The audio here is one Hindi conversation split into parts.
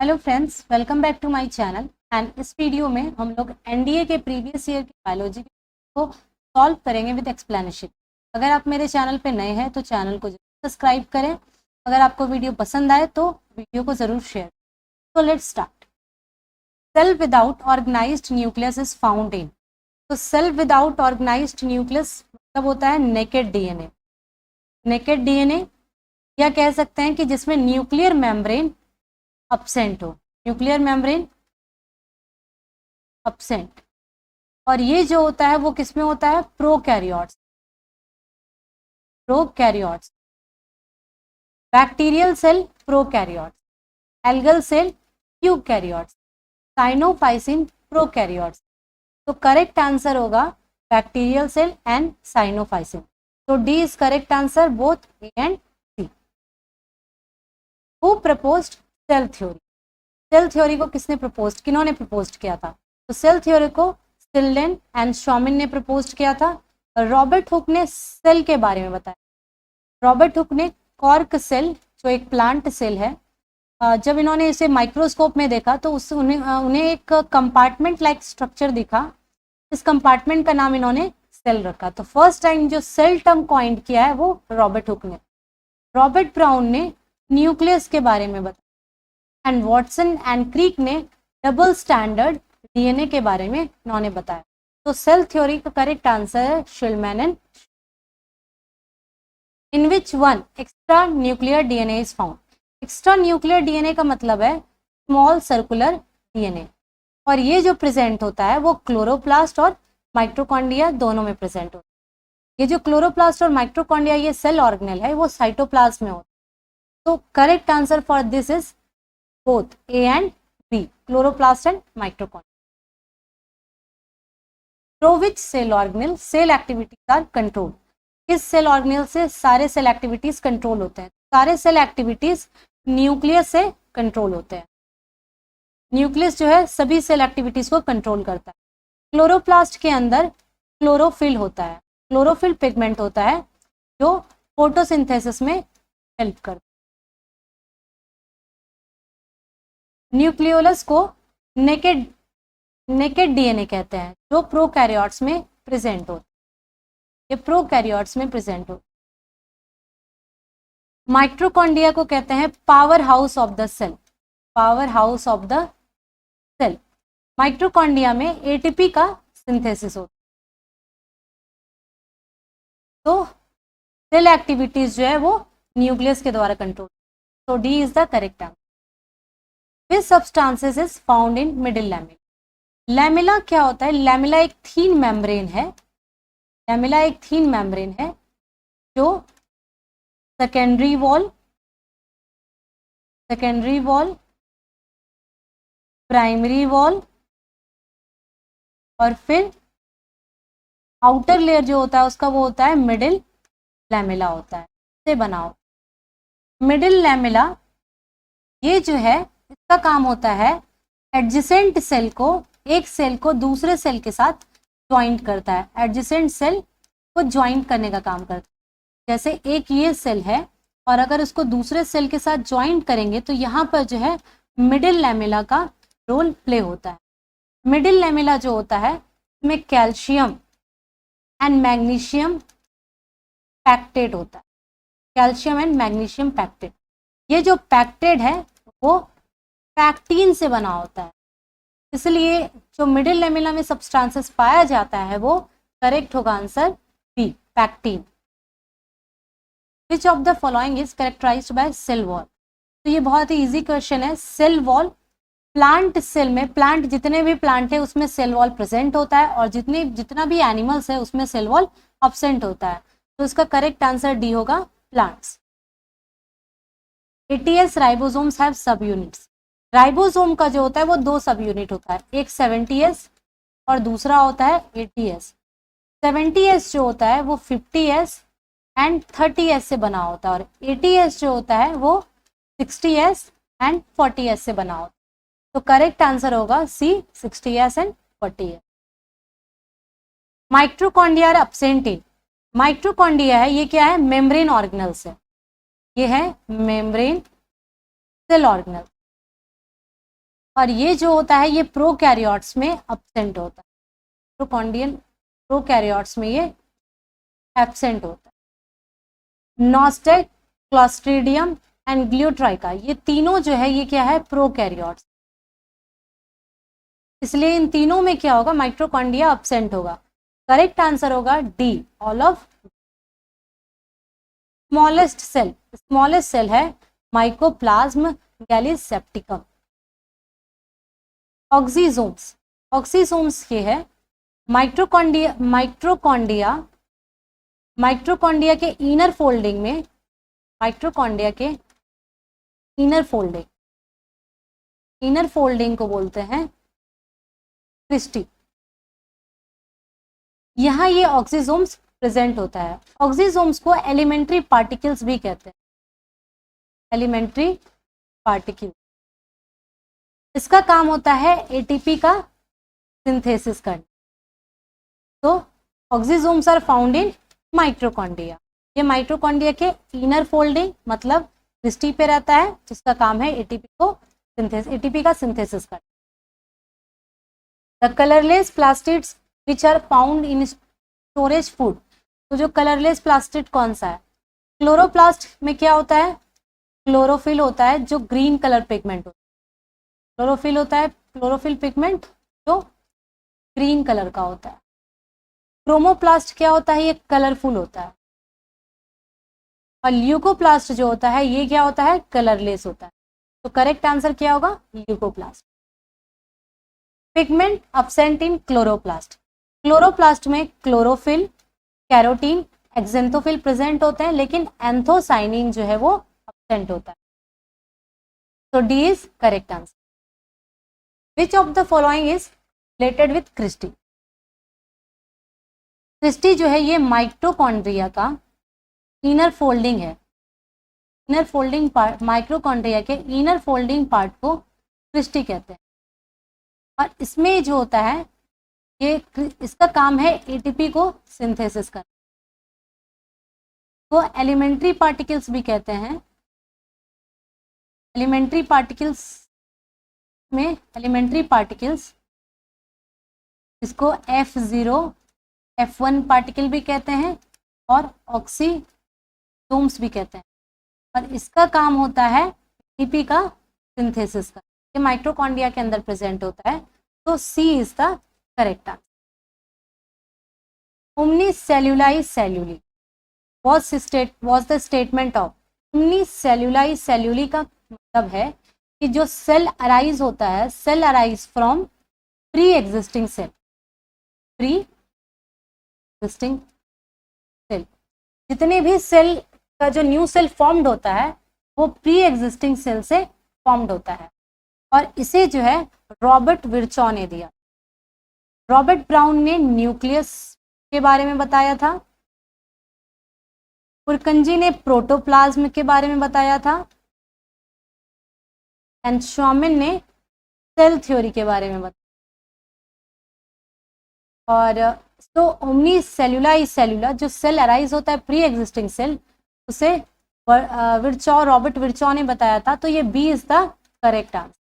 Hello friends, welcome back to my channel. And इस वीडियो में हम लोग एनडीए के प्रीवियस ईयर की बायोलॉजी को सॉल्व करेंगे विद एक्सप्लेनेशन। अगर आप मेरे चैनल पे नए हैं तो चैनल को सब्सक्राइब करें। अगर आपको वीडियो पसंद आए तो वीडियो को ज़रूर शेयर। तो let's start. Cell without organised nucleus is found in. तो सेल विदाउट ऑर्गेनाइज्ड न्यूक्लियस मतलब होता है नेकेड डीएनए। नेकेड डीएनए या कह सकते हैं कि जिसमें न्यूक्लियर मेम्ब्रेन अब्सेंट हो, न्यूक्लियर मेम्ब्रेन अब्सेंट। और ये जो होता है वो किसमें होता है? Prokaryotes. Prokaryotes, bacterial cell prokaryotes, algal cell eukaryotes, cyanophyceae prokaryotes. तो करेक्ट आंसर होगा बैक्टीरियल सेल एंड साइनोफाइसिन। तो D is correct answer, both A and C. Who proposed cell theory? Cell theory को किसने प्रपोज, किन्होंने प्रपोज किया था? तो सेल थ्योरी को स्टिल्डेन एंड शॉमिन ने प्रपोज किया था। रॉबर्ट हुक ने सेल के बारे में बताया। रॉबर्ट हुक ने कॉर्क सेल, जो एक प्लांट सेल है, जब इन्होंने इसे माइक्रोस्कोप में देखा तो उन्हें एक कंपार्टमेंट लाइक स्ट्रक्चर दिखा। इस कंपार्टमेंट का नाम इन्होंने सेल रखा। तो फर्स्ट टाइम जो सेल टर्म कॉइंड किया है वो रॉबर्ट हुक ने। रॉबर्ट ब्राउन ने न्यूक्लियस के बारे में बताया एंड वॉटसन एंड क्रीक ने डबल स्टैंडर्ड डीएनए के बारे में इन्होंने बताया। तो सेल थ्योरी का करेक्ट आंसर है Schleiden and. In which one extra nuclear DNA is found? Extra nuclear DNA का मतलब है स्मॉल सर्कुलर डीएनए, और ये जो प्रेजेंट होता है वो क्लोरोप्लास्ट और माइटोकॉन्ड्रिया दोनों में प्रेजेंट होता है। ये जो क्लोरोप्लास्ट और माइटोकॉन्ड्रिया ये सेल ऑर्गेनेल है वो साइटोप्लाज्म में होता है। तो correct answer for this is both A and B, chloroplast and mitochondria. Through which cell organelle cell activities are control? किस सेल ऑर्गेनेल से सारे सेल एक्टिविटीज कंट्रोल होते हैं? सारे सेल एक्टिविटीज न्यूक्लियस से कंट्रोल होते हैं। न्यूक्लियस जो है सभी सेल एक्टिविटीज को कंट्रोल करता है। क्लोरोप्लास्ट के अंदर क्लोरोफिल होता है। क्लोरोफिल पिगमेंट होता है जो फोटोसिंथेसिस में हेल्प करता है। न्यूक्लियोलस को नेकेड डीएनए कहते हैं, जो प्रोकैरियोट्स में प्रेजेंट होता है। ये प्रोकैरियोट्स में प्रेजेंट होता है। माइटोकॉन्ड्रिया को कहते हैं powerhouse of the cell. Powerhouse of the cell. Mitochondria में एटीपी का सिंथेसिस होता है। तो सेल एक्टिविटीज जो है वो न्यूक्लियस के द्वारा कंट्रोल। तो D is the correct answer. Which substances is found in middle lamella? Lamella क्या होता है? लैमेला एक थीन मेम्ब्रेन है। लैमेला एक थीन मेम्ब्रेन है जो सेकेंडरी वॉल, प्राइमरी वॉल और फिर आउटर लेयर जो होता है उसका वो होता है मिडिल लैमेला होता है, से बनाओ। मिडिल लैमेला ये जो है इसका काम होता है एडजेसेंट सेल को, एक सेल को दूसरे सेल के साथ ज्वाइंट करता है। एडजेसेंट सेल को ज्वाइंट करने का काम करता है। जैसे एक ये सेल है और अगर उसको दूसरे सेल के साथ ज्वाइंट करेंगे तो यहाँ पर जो है मिडिल लैमेला का रोल प्ले होता है। मिडिल लैमेला जो होता है इसमें कैल्शियम एंड मैग्नीशियम पैक्टेट होता है। Calcium and magnesium pectate. ये जो पैक्टेट है वो पैक्टीन से बना होता है, इसलिए जो मिडिल लैमेला में सब्सटेंसेस पाया जाता है वो करेक्ट होगा answer B, pectin. Which of the following is characterised by cell wall? तो ये बहुत ही इजी क्वेश्चन है। सेल वॉल, प्लांट सेल में, प्लांट जितने भी प्लांट है उसमें सेल वॉल प्रेजेंट होता है और जितना भी एनिमल्स है उसमें सेल वॉल अब्सेंट होता है। तो इसका करेक्ट आंसर डी होगा, प्लांट्स। 80s राइबोसोम्स हैव सब यूनिट्स। राइबोसोम का जो होता है वो दो सब यूनिट होता है, एक 70s और दूसरा होता है 80s। 70s जो होता है वो 50s एंड 30s से बना होता है और 80s जो होता है वो 60s एंड 40s से बना होता है। तो करेक्ट आंसर होगा C, 60s and 40s। Mitochondria are absent in. Mitochondria है, ये क्या है, मेम्ब्रेन ऑर्गेनल्स है, ये है मेम्ब्रेन सेल ऑर्गेनल। और ये जो होता है ये प्रोकैरियोट्स में एब्सेंट होता है, माइटोकॉन्ड्रियल प्रोकैरियोट्स में ये एब्सेंट होता है। नॉस्टेक, क्लॉस्ट्रीडियम एंड ग्लूट्राइका, ये तीनों जो है ये क्या है, प्रोकैरियोट्स, इसलिए इन तीनों में क्या होगा, माइटोकॉन्ड्रिया एब्सेंट होगा। करेक्ट आंसर होगा D, all of. Smallest cell है माइकोप्लाज्म गैलीसेप्टिकम। ऑक्सीजोम्स ये है माइटोकॉन्ड्रिया के इनर फोल्डिंग में, माइटोकॉन्ड्रिया के इनर फोल्डिंग को बोलते हैं क्रिस्टी। यहाँ ये ऑक्सीजोम्स प्रेजेंट होता है। ऑक्सीजोम्स को एलिमेंट्री पार्टिकल्स भी कहते हैं, एलिमेंट्री पार्टिकल। इसका काम होता है एटीपी का सिंथेसिस करना। तो oxysomes are found in mitochondria. ये माइटोकॉन्ड्रिया के इनर फोल्डिंग मतलब क्रिस्टी पे रहता है, जिसका काम है एटीपी का सिंथेसिस करना। The colourless plastids which are found in storage food. तो जो कलरलेस प्लास्टिड कौन सा है, क्लोरोप्लास्ट में क्या होता है, क्लोरोफिल होता है जो ग्रीन कलर पिगमेंट होता है, क्लोरोफिल होता है, क्लोरोफिल पिगमेंट जो ग्रीन कलर का होता है। क्रोमोप्लास्ट क्या होता है, ये कलरफुल होता है। और ल्यूकोप्लास्ट जो होता है ये क्या होता है, कलरलेस होता है। तो करेक्ट आंसर क्या होगा, leucoplast. Pigment absent in chloroplast. Chloroplast में क्लोरोफिल, कैरोटीन, एक्जेंथोफिल प्रेजेंट होते हैं, लेकिन एंथोसाइनिन जो है वो एब्सेंट होता है। तो D is correct answer. Which of the following is related with cristae. Cristae जो है ये माइटोकॉन्ड्रिया का इनर फोल्डिंग है। इनर फोल्डिंग पार्ट, माइटोकॉन्ड्रिया के इनर फोल्डिंग पार्ट को क्रिस्टी कहते हैं। और इसमें जो होता है ये, इसका काम है एटीपी को सिंथेसिस करना। तो एलिमेंट्री पार्टिकल्स भी कहते हैं। एलिमेंट्री पार्टिकल्स इसको F0, F1 पार्टिकल भी कहते हैं और ऑक्सीजोम्स भी कहते हैं। और इसका काम होता है एटीपी का सिंथेसिस का। ये माइटोकॉन्ड्रिया के अंदर प्रेजेंट होता है। तो C is the correct answer. उनिसेल्युलर सेल्यूली was the statement of। उनिसेल्युलर सेल्यूली का मतलब है कि जो सेल अराइज होता है, cell arise from pre existing cell. जितने भी सेल का जो न्यू सेल फॉर्म्ड होता है वो प्री एग्जिस्टिंग सेल से फॉर्म्ड होता है। और इसे जो है रॉबर्ट विर्चॉ ने दिया। रॉबर्ट ब्राउन ने न्यूक्लियस के बारे में बताया था, पुरकंजी ने प्रोटोप्लाज्म के बारे में बताया था, एंड शॉमिन ने सेल थ्योरी के बारे में बताया। और तो उनिसेल्युलर जो सेल अराइज होता है प्री एग्जिस्टिंग सेल, उसे रॉबर्ट विर्चॉ ने बताया था। तो ये B is the correct answer.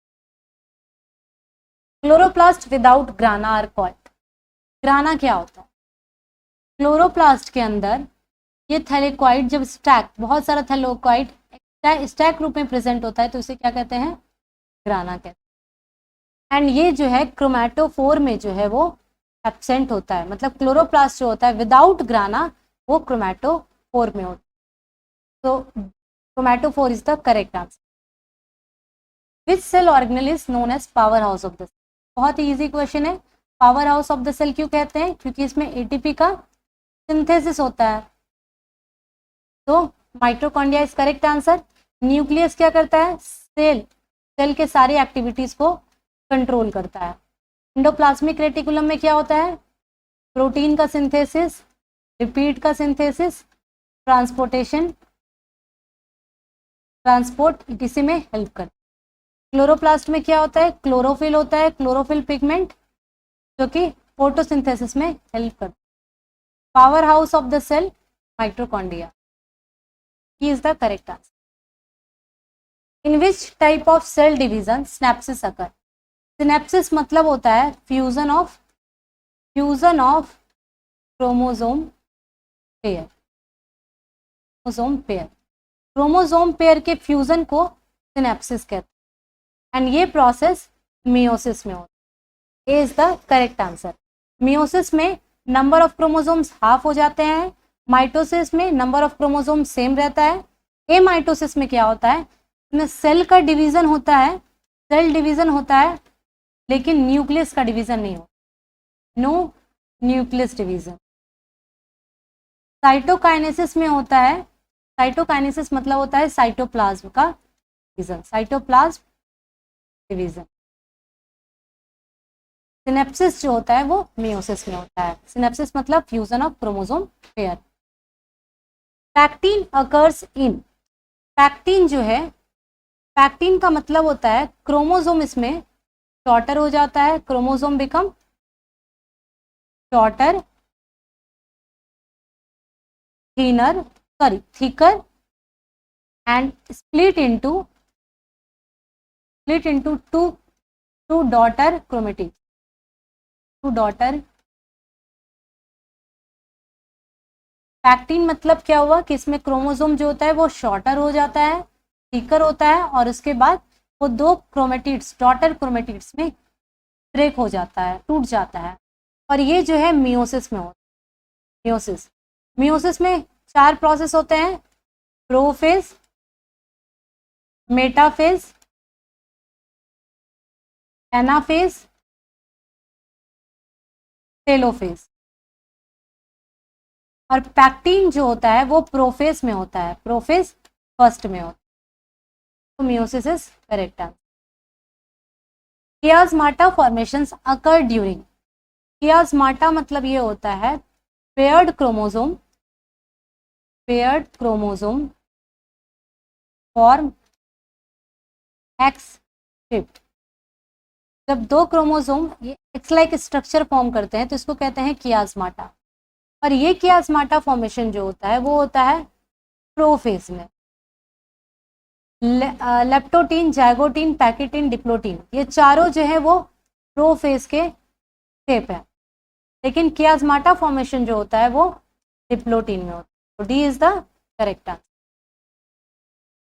Chloroplast without grana are called. Grana क्या होता है, क्लोरोप्लास्ट के अंदर ये थैलेक्वाइड जब स्टैक, बहुत सारा थैलेक्वाइड स्टैक रूप में प्रेजेंट होता है तो इसे क्या कहते हैं, ग्राना कहते हैं। एंड ये जो है क्रोमैटोफोर में जो है वो एब्सेंट होता है, मतलब क्लोरोप्लास्ट जो होता है विदाउट ग्राना वो क्रोमैटोफोर में होता है। तो chromatophore is the correct answer. Which cell organelle is known as powerhouse of the cell. बहुत ही इजी क्वेश्चन है। Powerhouse of the cell क्यों कहते हैं, क्योंकि इसमें एटीपी का सिंथेसिस होता है। तो mitochondria is correct answer. Nucleus क्या करता है, सेल के सारी एक्टिविटीज को कंट्रोल करता है। एंडोप्लाज्मिक रेटिकुलम में क्या होता है, प्रोटीन का सिंथेसिस, लिपिड का सिंथेसिस, ट्रांसपोर्ट इसी में हेल्प करता है। क्लोरोप्लास्ट में क्या होता है, क्लोरोफिल होता है, क्लोरोफिल पिगमेंट जो कि फोटोसिंथेसिस में हेल्प करता है। Powerhouse of the cell mitochondria. He is the correct answer. In which type of cell division synapses occur? Synapses मतलब होता है fusion of chromosome pair. Chromosome pair के फ्यूजन को सिनेप्सिस कहते हैं एंड ये प्रोसेस मियोसिस में होता है. A is the correct answer. Meiosis में नंबर ऑफ क्रोमोसोम्स हाफ हो जाते हैं, माइटोसिस में नंबर ऑफ क्रोमोसोम सेम रहता है. ए माइटोसिस में क्या होता है, इसमें सेल का डिवीजन होता है, सेल डिवीजन होता है लेकिन न्यूक्लियस का डिवीजन नहीं होता. No nucleus division. साइटोकाइनेसिस में होता है, साइटोकाइनेसिस मतलब होता है साइटोप्लाज्म का डिवीजन, साइटोप्लाज्म डिवीजन. सिनेप्सिस जो होता है वो मियोसिस में होता है. सिनेप्सिस मतलब fusion of chromosome pair. Pectin occurs in. Pectin जो है, पैक्टिन का मतलब होता है क्रोमोसोम इसमें शॉर्टर हो जाता है, chromosome become shorter, thicker and split into two daughter chromatids. Pectin मतलब क्या हुआ कि इसमें क्रोमोसोम जो होता है वो शॉर्टर हो जाता है, थिकर होता है और उसके बाद वो दो क्रोमेटिड्स, डॉटर क्रोमेटिड्स में ब्रेक हो जाता है, टूट जाता है. और ये जो है मियोसिस में होता है. मियोसिस में 4 प्रोसेस होते हैं, प्रोफेज, मेटाफेज, एनाफेज, टेलोफेज. और पैक्टिन जो होता है वो प्रोफेज में होता है, प्रोफेज फर्स्ट में होता है. तो meiosis is correct answer. Chiasmata formations occur during. Chiasmata मतलब ये होता है paired chromosome form X shift. जब दो क्रोमोसोम ये एक्स लाइक स्ट्रक्चर फॉर्म करते हैं तो इसको कहते हैं कियास्माटा. और ये कियास्माटा फॉर्मेशन जो होता है वो होता है प्रोफेज में. लेप्टोटीन, जाइगोटीन, पैकेटिन, डिप्लोटीन, ये चारों जो है वो प्रोफेज के शेप है, लेकिन कियास्माटा फॉर्मेशन जो होता है वो डिप्लोटीन में होता है. तो D is the correct answer.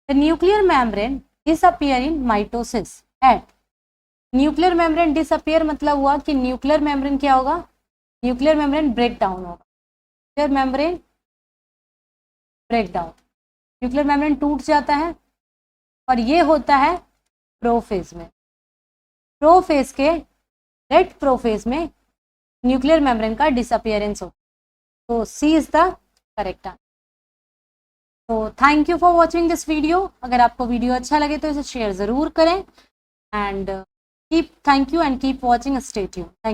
The nuclear membrane disappear in mitosis at. Nuclear membrane disappear मतलब हुआ कि न्यूक्लियर मेम्ब्रेन क्या होगा, न्यूक्लियर मेम्ब्रेन ब्रेक डाउन होगा. Nuclear membrane break down, nuclear membrane टूट जाता है और ये होता है प्रोफेज में. प्रोफेज के लेट प्रोफेज में न्यूक्लियर मेम्ब्रेन का डिसअपीयरेंस होता है. तो C is the correct answer. तो thank you for watching this video. अगर आपको वीडियो अच्छा लगे तो इसे शेयर ज़रूर करें and thank you and keep watching. Stay tuned. Thank